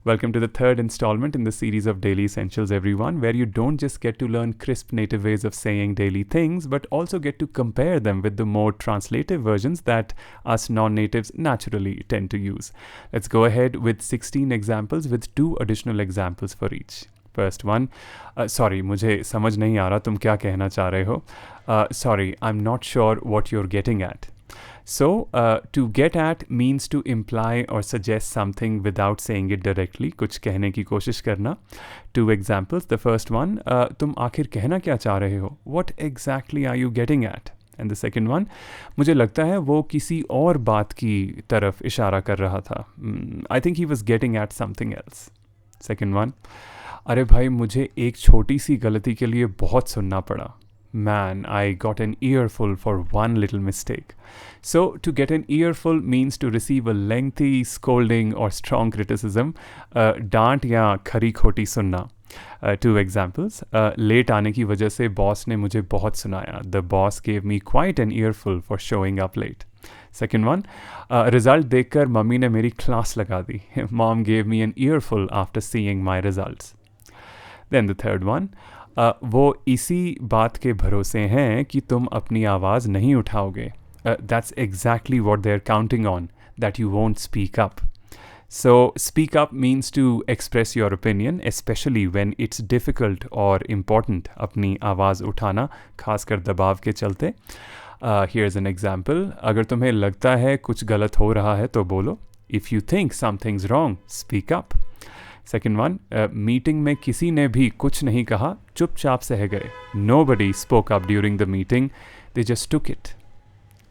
Welcome to the third installment in the series of Daily Essentials, everyone, where you don't just get to learn crisp native ways of saying daily things, but also get to compare them with the more translative versions that us non-natives naturally tend to use. Let's go ahead with 16 examples with 2 additional examples for each. First one, sorry, मुझे समझ नहीं आ रहा तुम क्या कहना चाह रहे हो. Sorry, I'm not sure what you're getting at. So, to get at means to imply or suggest something without saying it directly. कुछ कहने की कोशिश करना. 2 examples. The first one, तुम आखिर कहना क्या चाह रहे हो? What exactly are you getting at? And the second one, मुझे लगता है वो किसी और बात की तरफ इशारा कर रहा था. I think he was getting at something else. Second one, अरे भाई मुझे एक छोटी सी गलती के लिए बहुत सुनना पड़ा. Man, I got an earful for one little mistake. So, to get an earful means to receive a lengthy scolding or strong criticism. डांट या खरी खोटी सुनना. 2 examples. लेट आने की वजह से बॉस ने मुझे बहुत सुनाया. The boss gave me quite an earful for showing up late. Second one. Result देखकर मम्मी ने मेरी क्लास लगा दी. Mom gave me an earful after seeing my results. Then the third one. वो इसी बात के भरोसे हैं कि तुम अपनी आवाज़ नहीं उठाओगे. That's exactly what they're counting on, that you won't speak up. So, speak up means to express your opinion, especially when it's difficult or important. अपनी आवाज़ उठाना, खासकर दबाव के चलते. Here's an example. अगर तुम्हें लगता है कुछ गलत हो रहा है तो बोलो. If you think something's wrong, speak up. Second one, meeting में किसी ने भी कुछ नहीं कहा, चुपचाप सह गए. Nobody spoke up during the meeting, they just took it.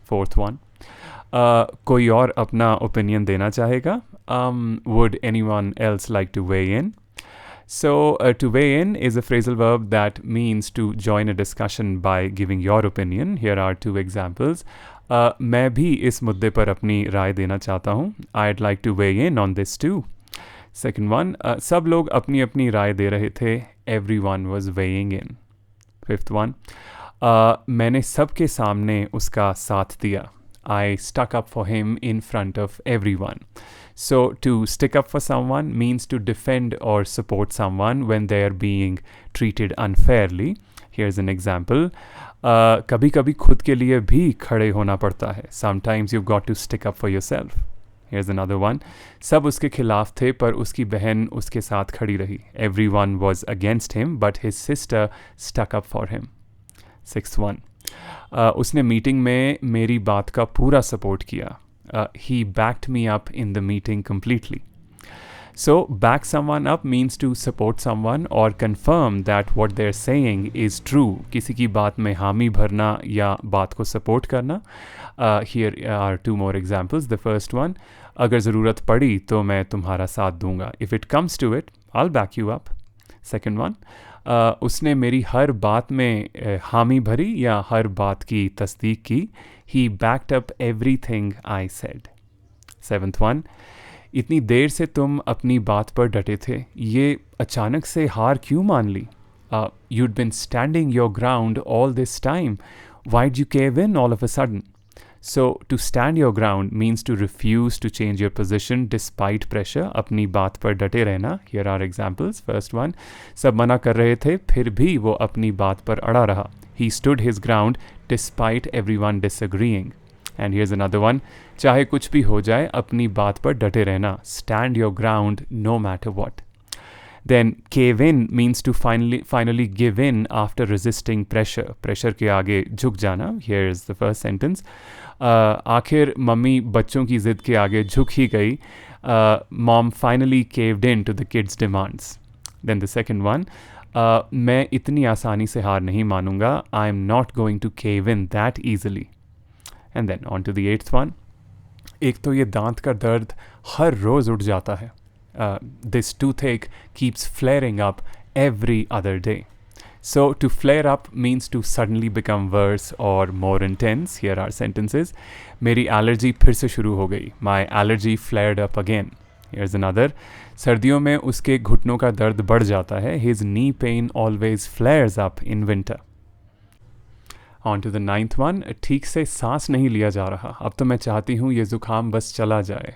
Fourth one, कोई और अपना ओपिनियन देना चाहेगा? Would anyone else like to weigh in? So, to weigh in is a phrasal verb that means to join a discussion by giving your opinion. Here are 2 examples. मैं भी इस मुद्दे पर अपनी राय देना चाहता हूँ. I'd like to weigh in on this too. Second one, सब लोग अपनी अपनी राय दे रहे थे. Everyone was weighing in. Fifth one, मैंने सबके सामने उसका साथ दिया. I stuck up for him in front of everyone. So, to stick up for someone means to defend or support someone when they are being treated unfairly. Here's an example. कभी कभी खुद के लिए भी खड़े होना पड़ता है. Sometimes you've got to stick up for yourself. Here's another one. सब उसके खिलाफ थे पर उसकी बहन उसके साथ खड़ी रही. Everyone was against him but his sister stuck up for him. Sixth one. उसने मीटिंग में मेरी बात का पूरा सपोर्ट किया. He backed me up in the meeting completely. So, back someone up means to support someone or confirm that what they're saying is true. किसी की बात में हामी भरना या बात को support करना. Here are 2 more examples. The first one, अगर ज़रूरत पड़ी तो मैं तुम्हारा साथ दूंगा. If it comes to it, I'll back you up. Second one, उसने मेरी हर बात में हामी भरी या हर बात की तस्दीक की. He backed up everything I said. Seventh one, इतनी देर से तुम अपनी बात पर डटे थे. ये अचानक से हार क्यों मान ली? You'd been standing your ground all this time. Why'd you cave in all of a sudden? So, to stand your ground means to refuse to change your position despite pressure. अपनी बात पर डटे रहना. Here are examples. First one, सब मना कर रहे थे फिर भी वो अपनी बात पर अड़ा रहा. He stood his ground despite everyone disagreeing. And here's another one. चाहे कुछ भी हो जाए अपनी बात पर डटे रहना. Stand your ground no matter what. Then cave in means to finally give in after resisting pressure. Pressure के आगे झुक जाना. Here's the first sentence. आखिर मम्मी बच्चों की ज़िद के आगे झुक ही गई. Mom finally caved in to the kids' demands. Then the second one. मैं इतनी आसानी से हार नहीं मानूंगा. I'm not going to cave in that easily. And then on to the 8th one. एक तो ये दांत का दर्द हर रोज़ उठ जाता है. This toothache keeps flaring up every other day. So, to flare up means to suddenly become worse or more intense. Here are sentences. मेरी allergy फिर से शुरू हो गई. My allergy flared up again. Here's another. सर्दियों में उसके घुटनों का दर्द बढ़ जाता है. His knee pain always flares up in winter. On to the 9th one. ठीक से सांस नहीं लिया जा रहा. अब तो मैं चाहती हूँ ये ज़ुकाम बस चला जाए.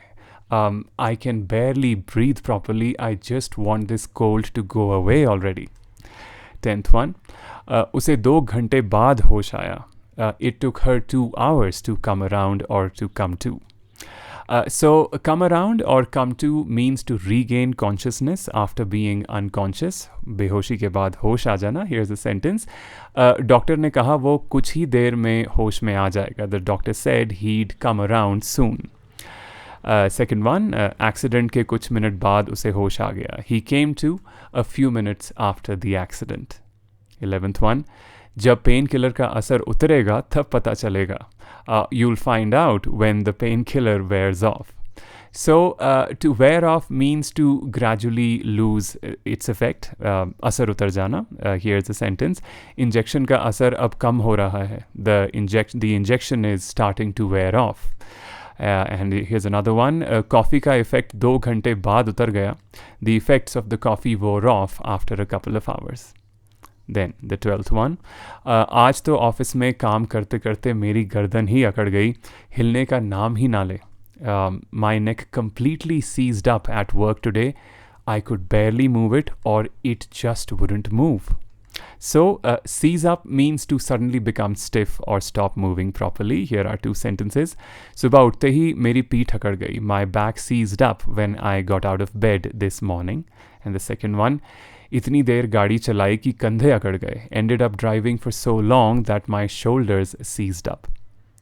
I can barely breathe properly. I just want this cold to go away already. 10th one. उसे 2 घंटे बाद होश आया. It took her 2 hours to come around or to come to. So come around or come to means to regain consciousness after being unconscious. बेहोशी के बाद होश आ जाना. Here's the sentence. डॉक्टर ने कहा वो कुछ ही देर में होश में आ जाएगा. The doctor said he'd come around soon. Second one, accident के कुछ मिनट बाद उसे होश आ गया. He came to a few minutes after the accident. 11th one, जब पेन किलर का असर उतरेगा तब पता चलेगा. You'll find out when the painkiller wears off. So, to wear off means to gradually lose its effect. असर उतर जाना. Here's the sentence. Injection का असर अब कम हो रहा है. The injection is starting to wear off. And here's another one. Coffee का effect 2 घंटे बाद उतर गया. The effects of the coffee wore off after a couple of hours. Then the 12th one. आज तो ऑफिस में काम करते करते मेरी गर्दन ही अकड़ गई. हिलने का नाम ही ना ले. My neck completely seized up at work today. I could barely move it or it just wouldn't move. So, seize up means to suddenly become stiff or stop moving properly. Here are 2 sentences. सुबह उठते ही मेरी पीठ अकड़ गई. My back seized up when I got out of bed this morning. And the second one. इतनी देर गाड़ी चलाई कि कंधे अकड़ गए. Ended up driving for so long that my shoulders seized up.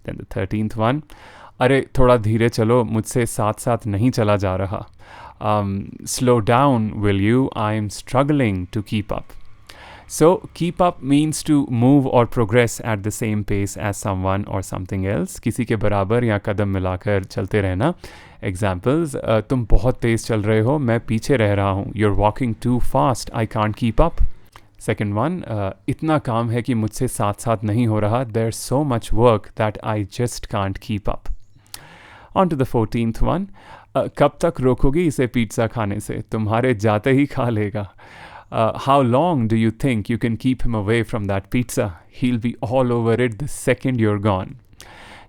Then the 13th one. अरे थोड़ा धीरे चलो मुझसे साथ साथ नहीं चला जा रहा. Slow down will you? I'm struggling to keep up. So, keep up means to move or progress at the same pace as someone or something else. किसी के बराबर या कदम मिलाकर चलते रहना. Examples. तुम बहुत तेज़ चल रहे हो, मैं पीछे रह रहा हूँ. You're walking too fast, I can't keep up. Second one. इतना काम है कि मुझसे साथ साथ नहीं हो रहा. There's so much work that I just can't keep up. On to the 14th one. कब तक रोकोगी इसे पिज़्ज़ा खाने से? तुम्हारे जाते ही खा लेगा. How long do you think you can keep him away from that pizza? He'll be all over it the second you're gone.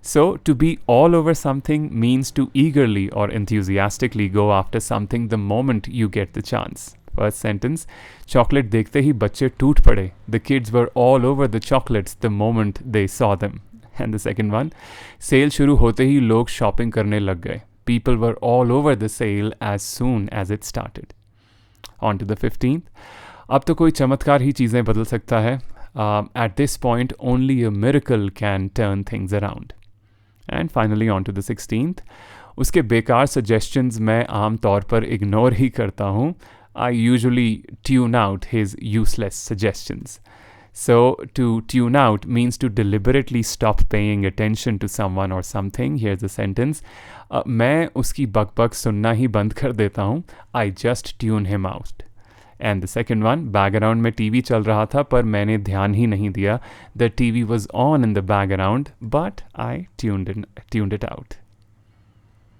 So, to be all over something means to eagerly or enthusiastically go after something the moment you get the chance. First sentence. Chocolate देखते ही बच्चे टूट पड़े. The kids were all over the chocolates the moment they saw them. And the second one. Sale शुरू होते ही लोग shopping करने लग गए. People were all over the sale as soon as it started. On to the 15th. अब तो कोई चमत्कार ही चीज़ें बदल सकता है. At this point, only a miracle can turn things around. And finally, on to the 16th. उसके बेकार suggestions मैं आम तौर पर इग्नोर ही करता हूँ. I usually tune out his useless suggestions. So, to tune out means to deliberately stop paying attention to someone or something. Here's the sentence. मैं उसकी बकबक सुनना ही बंद कर देता हूँ. I just tune him out. And the second one. Background में TV चल रहा था पर मैंने ध्यान ही नहीं दिया. The TV was on in the background, but I tuned it out.